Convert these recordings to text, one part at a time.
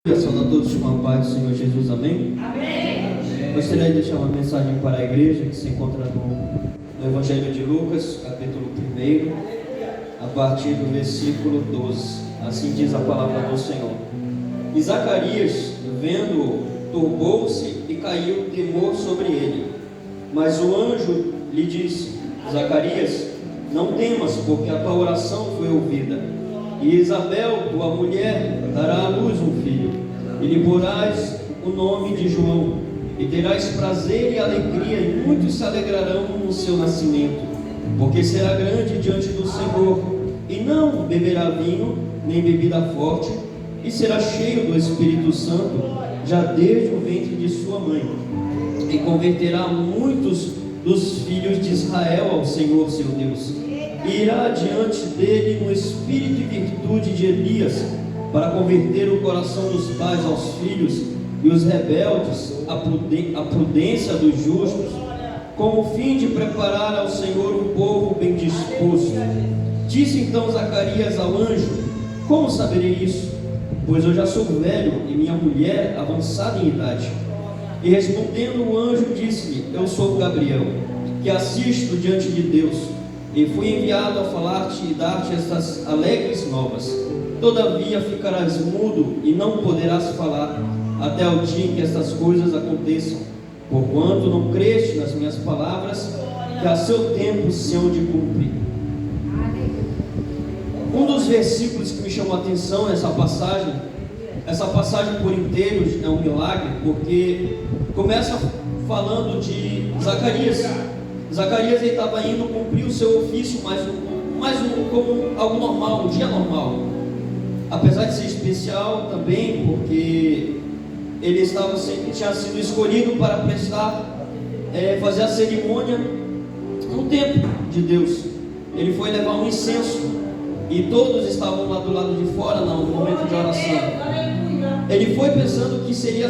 Saúde a todos com a paz do Senhor Jesus, amém? Amém. Gostaria de deixar uma mensagem para a igreja que se encontra no Evangelho de Lucas, capítulo 1, a partir do versículo 12. Assim diz a palavra do Senhor. E Zacarias, vendo-o, turbou-se e caiu temor sobre ele. Mas o anjo lhe disse: Zacarias, não temas, porque a tua oração foi ouvida. E Isabel, tua mulher, dará à luz um filho, e lhe porás o nome de João, e terás prazer e alegria, e muitos se alegrarão no seu nascimento, porque será grande diante do Senhor, e não beberá vinho, nem bebida forte, e será cheio do Espírito Santo, já desde o ventre de sua mãe, e converterá muitos dos filhos de Israel ao Senhor seu Deus. E irá diante dele no espírito e virtude de Elias, para converter o coração dos pais aos filhos e os rebeldes à prudência dos justos, com o fim de preparar ao Senhor um povo bem disposto. Disse então Zacarias ao anjo: Como saberei isso? Pois eu já sou velho e minha mulher avançada em idade. E respondendo o anjo disse-lhe: Eu sou Gabriel, que assisto diante de Deus, e fui enviado a falar-te e dar-te estas alegres novas. Todavia ficarás mudo e não poderás falar, até o dia em que estas coisas aconteçam, porquanto não creste nas minhas palavras, que a seu tempo se hão de cumprir. Um dos versículos que me chamou a atenção nessa passagem, essa passagem por inteiro é um milagre, porque começa falando de Zacarias. Zacarias estava indo cumprir o seu ofício, como algo normal, um dia normal. Apesar de ser especial também, porque ele tinha sido escolhido para fazer a cerimônia no templo de Deus. Ele foi levar um incenso e todos estavam lá do lado de fora no momento de oração. Ele foi pensando que seria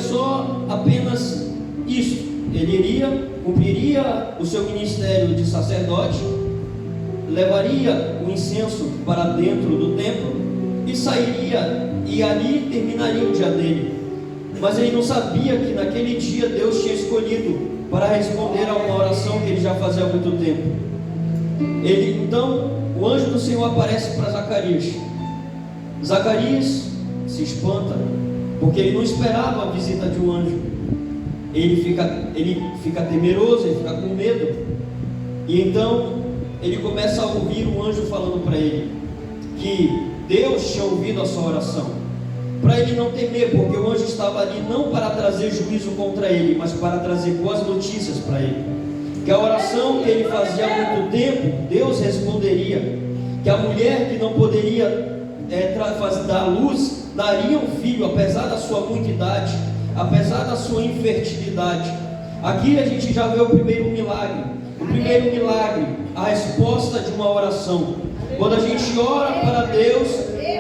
apenas isso. Ele cumpriria o seu ministério de sacerdote, levaria o incenso para dentro do templo e sairia, e ali terminaria o dia dele. Mas ele não sabia que naquele dia Deus tinha escolhido para responder a uma oração que ele já fazia há muito tempo. Então o anjo do Senhor aparece para Zacarias. Zacarias se espanta, porque ele não esperava a visita de um anjo. Ele fica temeroso, ele fica com medo. E então ele começa a ouvir o anjo falando para ele que Deus tinha ouvido a sua oração, para ele não temer, porque o anjo estava ali não para trazer juízo contra ele, mas para trazer boas notícias para ele. Que a oração que ele fazia há muito tempo, Deus responderia. Que a mulher que não poderia dar à luz, daria um filho, apesar da sua muita idade, apesar da sua infertilidade. Aqui a gente já vê o primeiro milagre. O primeiro milagre, a resposta de uma oração. Quando a gente ora para Deus,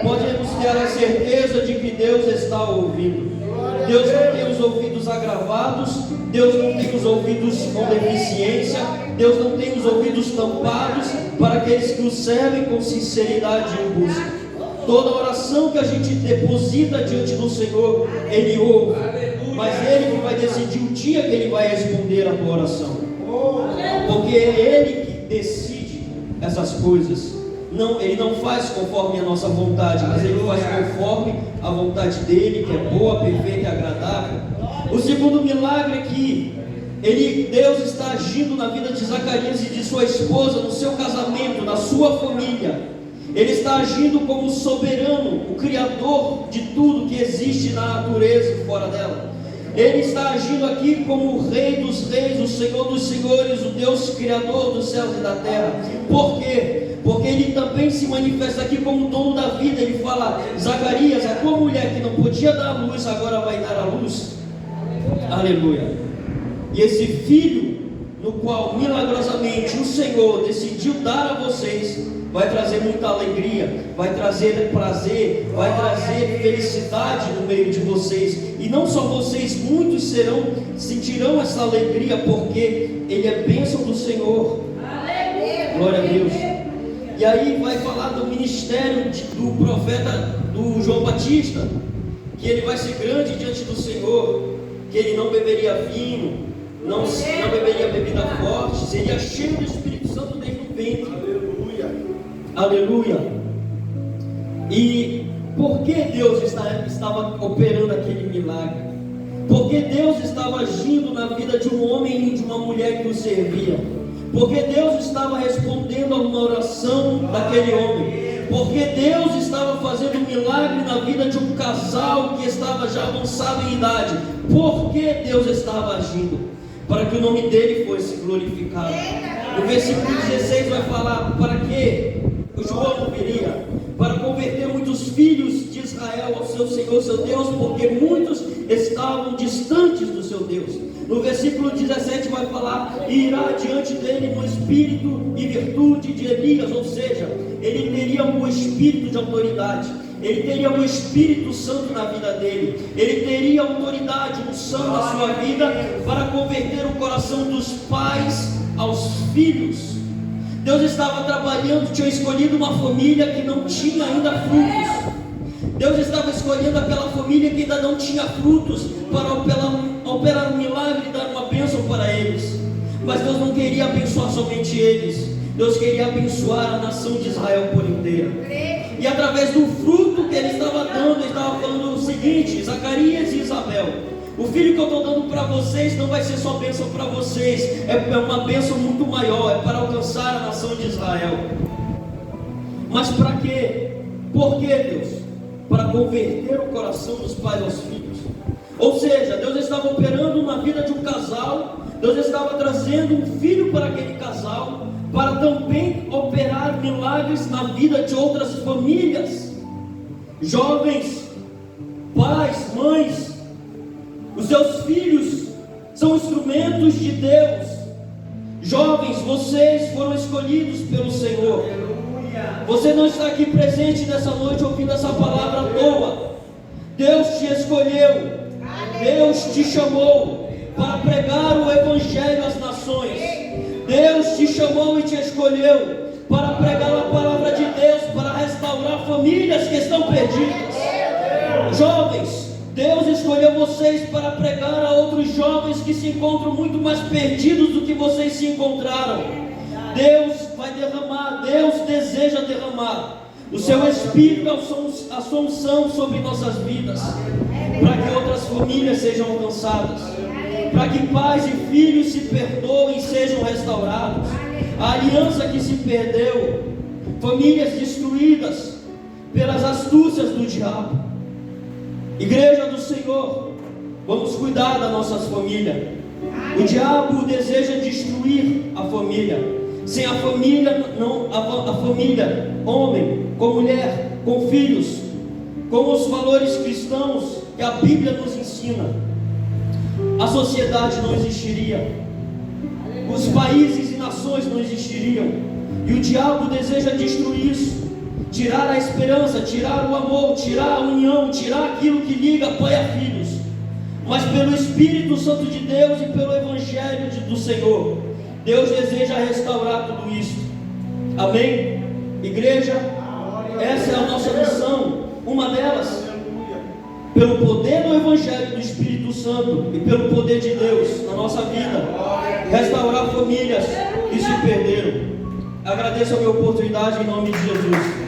podemos ter a certeza de que Deus está ouvindo. Deus não tem os ouvidos agravados, Deus não tem os ouvidos com deficiência, Deus não tem os ouvidos tampados para aqueles que o servem com sinceridade e busca. Toda oração que a gente deposita diante do Senhor, Ele ouve, mas Ele que vai decidir o dia que Ele vai responder a tua oração, porque é Ele que decide essas coisas. Ele não faz conforme a nossa vontade, mas Ele faz conforme a vontade dEle, que é boa, perfeita e agradável. O segundo milagre é que Deus está agindo na vida de Zacarias e de sua esposa, no seu casamento, na sua família. Ele está agindo como soberano, o Criador de tudo que existe na natureza e fora dela. Ele está agindo aqui como o Rei dos Reis, o Senhor dos Senhores, o Deus Criador dos céus e da terra. Por quê? Porque Ele também se manifesta aqui como dono da vida. Ele fala: Zacarias, a tua mulher que não podia dar a luz, agora vai dar a luz. Aleluia. E esse filho, no qual milagrosamente o Senhor decidiu dar a vocês, vai trazer muita alegria, vai trazer prazer, vai trazer felicidade no meio de vocês. E não só vocês, muitos sentirão essa alegria, porque Ele é bênção do Senhor. Glória a Deus. E aí vai falar do ministério do profeta do João Batista. que ele vai ser grande diante do Senhor, que ele não beberia vinho, não beberia bebida forte, seria cheio do Espírito Santo desde o ventre. Aleluia. E por que Deus estava operando aquele milagre? Porque Deus estava agindo na vida de um homem e de uma mulher que o servia. Porque Deus estava respondendo a uma oração daquele homem. Porque Deus estava fazendo um milagre na vida de um casal que estava já avançado em idade. Por que Deus estava agindo? Para que o nome dele fosse glorificado. No versículo 16 vai falar: para que João viria? Para converter muitos filhos de Israel ao seu Senhor, seu Deus, porque muitos estavam distantes do seu Deus. No versículo 17 vai falar: e irá diante dele no espírito e virtude de Elias, ou seja, ele teria o espírito de autoridade, ele teria o Espírito Santo na vida dele, ele teria autoridade, unção na sua vida para converter o coração dos pais aos filhos. Deus estava trabalhando, tinha escolhido uma família que não tinha ainda frutos. Deus estava escolhendo aquela família que ainda não tinha frutos para operar um milagre e dar uma bênção para eles. Mas Deus não queria abençoar somente eles, Deus queria abençoar a nação de Israel por inteira. E através do fruto que ele estava dando, ele estava falando o seguinte: Zacarias e Isabel, o filho que eu estou dando para vocês não vai ser só bênção para vocês, é uma bênção muito maior, é para alcançar a nação de Israel. Mas para quê? Por que, Deus? Para converter o coração dos pais aos filhos. Ou seja, Deus estava operando na vida de um casal, Deus estava trazendo um filho para aquele casal, para também operar milagres na vida de outras famílias. Jovens, pais, mães, os seus filhos são instrumentos de Deus. Jovens, vocês foram escolhidos pelo Senhor. Você não está aqui presente nessa noite ouvindo essa palavra à toa. Deus te escolheu, Deus te chamou para pregar o Evangelho às nações. Deus te chamou e te escolheu para pregar a palavra de Deus, para restaurar famílias que estão perdidas. Jovens, Deus escolheu vocês para pregar a outros jovens que se encontram muito mais perdidos do que vocês se encontraram. Deus vai derramar, Deus deseja derramar o seu Espírito, a sua unção sobre nossas vidas, para que outras famílias sejam alcançadas, para que pais e filhos se perdoem e sejam restaurados. A aliança que se perdeu, famílias destruídas pelas astúcias do diabo. Igreja do Senhor, vamos cuidar das nossas famílias. O diabo deseja destruir a família. Sem a família, a família, homem, com mulher, com filhos, com os valores cristãos que a Bíblia nos ensina, a sociedade não existiria, os países e nações não existiriam. E o diabo deseja destruir isso, tirar a esperança, tirar o amor, tirar a união, tirar aquilo que liga pai a filhos. Mas pelo Espírito Santo de Deus e pelo Evangelho do Senhor, Deus deseja restaurar tudo isso. Amém? Igreja, essa é a nossa missão. Uma delas, pelo poder do Evangelho do Espírito Santo e pelo poder de Deus na nossa vida, restaurar famílias que se perderam. Agradeço a minha oportunidade em nome de Jesus.